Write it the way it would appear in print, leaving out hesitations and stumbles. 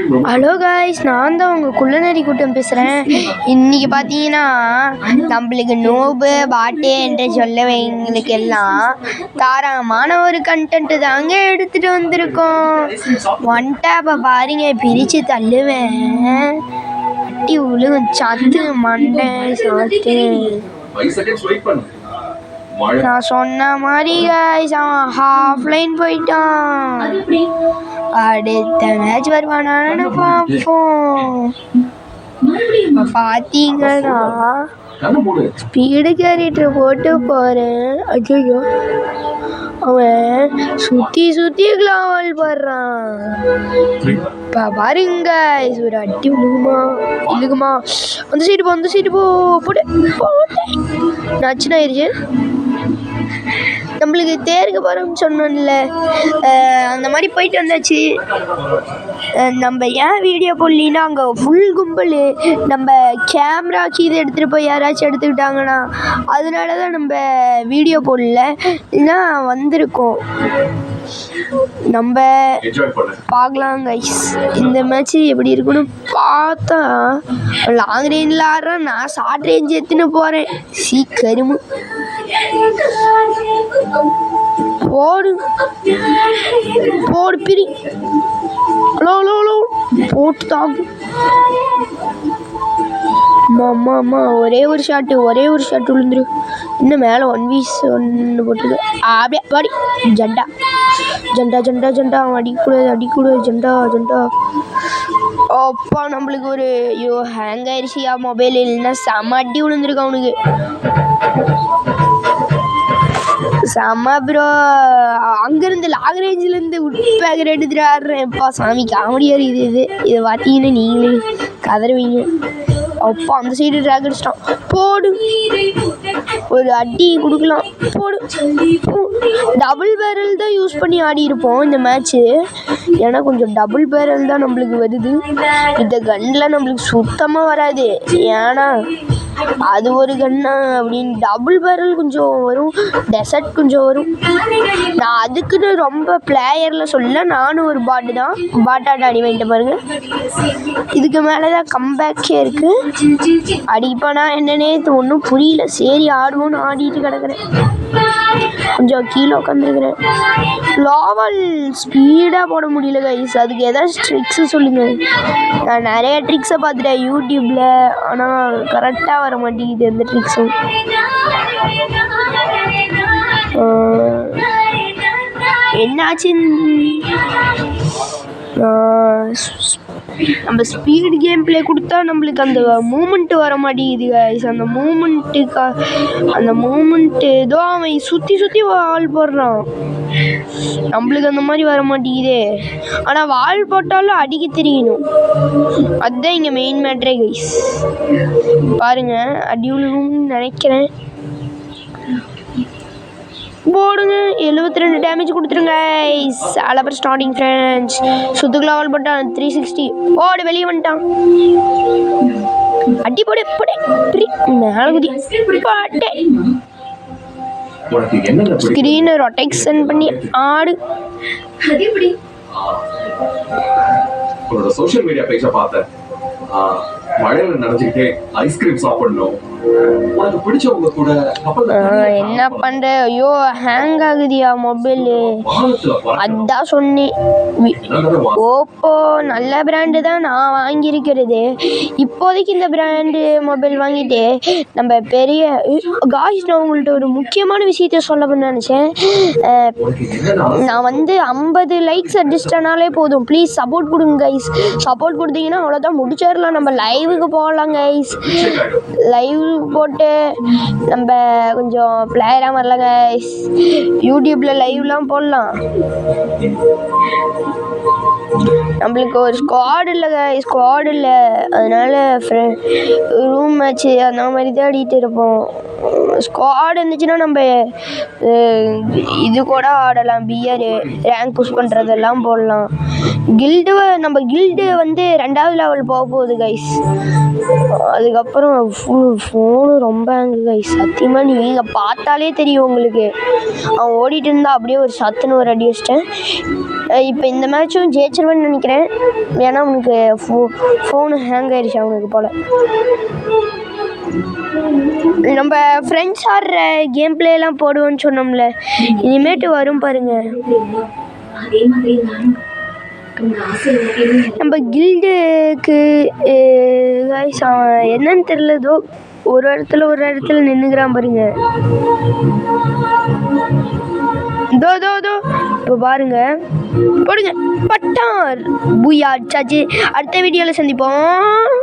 Hello guys, நான் தான் உங்கள் குள்ளநரி கூட்டம் பேசுகிறேன். இன்றைக்கி பார்த்தீங்கன்னா நம்மளுக்கு நோபு பாட்டு என்று சொல்லவங்களுக்கு எல்லாம் தாராளமான ஒரு கண்டென்ட்டு தாங்க எடுத்துகிட்டு வந்திருக்கோம். ஒன் டேப்பை பாருங்க, பிரித்து தள்ளுவேன், அட்டி உழுகும், சத்து மண்டை சாத்து. நான் சொன்ன மாதிரி காய்ஸ் அவன் ஹாஃப் லைன் போயிட்டான். அடுத்த மேட்ச் வருவானான்னு பார்ப்போம். பார்த்தீங்கன்னா ஸ்பீடு கேரக்டர் போட்டு போகிறேன். ஐயோ, அவன் சுற்றி சுற்றி கிளாவல் போடுறான். இப்போ பாருங்க, ஒரு அடி விழுகுமா அந்த சைடு போட்டு நச்சுன்னு ஆயிடுச்சு. நம்மளுக்கு தேர்க்கு போகிறோம்னு சொன்னோம்ல, அந்த மாதிரி போயிட்டு வந்தாச்சு. நம்ம ஏன் வீடியோ போடலின்னா அங்கே ஃபுல் கும்பல். நம்ம கேமராக்கு இதை எடுத்துகிட்டு போய் யாராச்சும் எடுத்துக்கிட்டாங்கன்னா அதனால தான் நம்ம வீடியோ போடல, இல்லைன்னா வந்திருக்கோம். நம்ம பார்க்கலாம் கைஸ், இந்த மேட்ச் எப்படி இருக்குன்னு பார்த்தா. லாங் ரேஞ்சில் ஆடுறேன், நான் ஷார்ட் ரேஞ்ச் எடுத்துன்னு போகிறேன். சீக்கிரமு போடு பிரி. ஹலோ போட்டு தாக்கு. அம்மா ஒரே ஒரு ஷாட்டு விழுந்துரு. இன்னும் மேலே 1v1 போட்டுருக்கு. அப்படியே பாடி ஜண்டா அவன் அடிக்கூடாது. ஜண்டா அப்பா, நம்மளுக்கு ஒரு ஹேங் ஆயிடுச்சியா மொபைல், இல்லைன்னா செம அடி விழுந்துருக்கு அவனுக்கு. செம்ம ப்ரோ, அங்கேருந்து லாங் ரேஞ்சிலேருந்து உட்பேக்கர் எடுத்துகிட்டு ஆடுறேன்ப்பா. சாமி காமெடியாக இருக்குது. இதை பார்த்தீங்கன்னா நீங்களே கதறுவீங்க. அப்பா, அந்த சைடு ட்ராக் அடிச்சிட்டான். போடு, ஒரு அடி கொடுக்கலாம். போடு. டபுள் பேரல் தான் யூஸ் பண்ணி ஆடி இருப்போம் இந்த மேட்ச்சு. ஏன்னா கொஞ்சம் டபுள் பேரல் தான் நம்மளுக்கு வருது. இந்த கன்னில் நம்மளுக்கு சுத்தமாக வராது. ஏன்னா அது ஒரு கன்னா அப்படின்னு டபுள் பேரல் கொஞ்சம் வரும், டெசர்ட் கொஞ்சம் வரும். நான் அதுக்குன்னு ரொம்ப பிளேயரில் சொல்ல, நானும் ஒரு பாட்டு தான், பாட்டாட்ட அடி வாங்கிட்டு பாருங்க. இதுக்கு மேலே தான் கம்பேக்கே இருக்குது. அடிப்பானா என்னன்னே ஒன்றும் புரியல. சரி ஆடுவோன்னு ஆடிட்டு கிடக்குறேன். கொஞ்சம் கீழே உட்காந்துருக்குறேன். லாவல் ஸ்பீடாக போட முடியல கைஸ். அதுக்கு ஏதாச்சும் ட்ரிக்ஸு சொல்லுங்கள். நான் நிறைய ட்ரிக்ஸை பார்த்துட்டேன் யூடியூப்பில், ஆனால் கரெக்டாக வர மாட்டேங்குது எந்த ட்ரிக்ஸும். என்னாச்சுன்னு நம்ம ஸ்பீடு கேம் பிளே கொடுத்தா நம்மளுக்கு அந்த மூமெண்ட்டு வர மாட்டேங்குது கைஸ். அந்த மூமெண்ட்டு ஏதோ அவன் சுற்றி வால் போடுறான். நம்மளுக்கு அந்த மாதிரி வர மாட்டேங்குதே. ஆனால் வால் போட்டாலும் அடிக்க தெரியணும். அதுதான் இங்கே மெயின் மேட்ரே கைஸ். பாருங்க, அடி விழுகும்னு நினைக்கிறேன். போடுங்க, 72 டேமேஜ் கொடுத்துருங்க கைஸ். அலப்பர் ஸ்டார்டிங் ஃப்ரெண்ட்ஸ். சுத்துக்குள்ள வால் போட்டான் 360. போடு, வெளியே வந்துட்டான். அடி போடு மேலே குதி பாட்டே. ஸ்க்ரீனை ரொட்டேஷன் பண்ணி ஆடு. சோஷியல் மீடியா பேஜ பார்த்தேன். மழையில நனைஞ்சுக்கிட்டே ஐஸ்கிரீம் சாப்பிடணும். உனக்கு பிடிச்சவங்க கூட என்ன பண்ற? ஐயோ, ஹேங் ஆகுதியா மொபைலு. அதான் சொன்னேன், ஓப்போ நல்ல பிராண்டு தான் நான் வாங்கியிருக்கிறது. இப்போதைக்கு இந்த பிராண்டு மொபைல் வாங்கிட்டு நம்ம பெரிய காய்ஸ், நான் உங்கள்கிட்ட ஒரு முக்கியமான விஷயத்த சொல்ல நினச்சேன். நான் 50 லைக்ஸ் அடிச்சிட்டனாலே போதும். ப்ளீஸ் சப்போர்ட் கொடுங்க கைஸ். சப்போர்ட் கொடுத்தீங்கன்னா அவ்வளோதான், முடிச்சிடலாம். நம்ம லைவுக்கு போகலாம் கைஸ். லைவ் போட்டு நம்ம கொஞ்சம் பிளேயராக வரலாம் கைஸ். யூடியூப்பில் லைவ்லாம் போடலாம். நம்மளுக்கு ஒரு ஸ்குவாட் இல்லை, அதனால ரூம் மேட்ச்சு அந்த மாதிரி தான் ஆடிட்டு இருப்போம். ஸ்குவாட் இருந்துச்சுன்னா நம்ம இது கூட ஆடலாம். பிஆர் ரேங்க் புஷ் பண்ணுறதெல்லாம் போடலாம். நம்ம கில்டு 2வது லெவல் போக போகுது கைஸ். அதுக்கப்புறம் ஃபோனு ரொம்ப சத்தியமாக நீங்கள் பார்த்தாலே தெரியும் உங்களுக்கு. அவன் ஓடிட்டு இருந்தா அப்படியே ஒரு சத்துன்னு ஒரு அடி வச்சிட்டேன். இப்போ இந்த மேட்சும் ஜெயிச்சிருவேன்னு நினைக்கிறேன். ஏன்னா அவனுக்கு ஃபோனு ஹேங் ஆயிடுச்சு அவனுக்கு போல். நம்ம ஃப்ரெண்ட்ஸ் ஆடுற கேம் பிளேலாம் போடுவோன்னு சொன்னோம்ல, இனிமேட்டு வரும் பாருங்க. நம்ம கில்டுக்கு என்னன்னு தெரியலதோ ஒரு இடத்துல நின்றுக்கிறான் பாருங்க. தோ இப்போ பாருங்க, போடுங்க பட்டார் பூயா. அடுத்த வீடியோவில் சந்திப்போம்.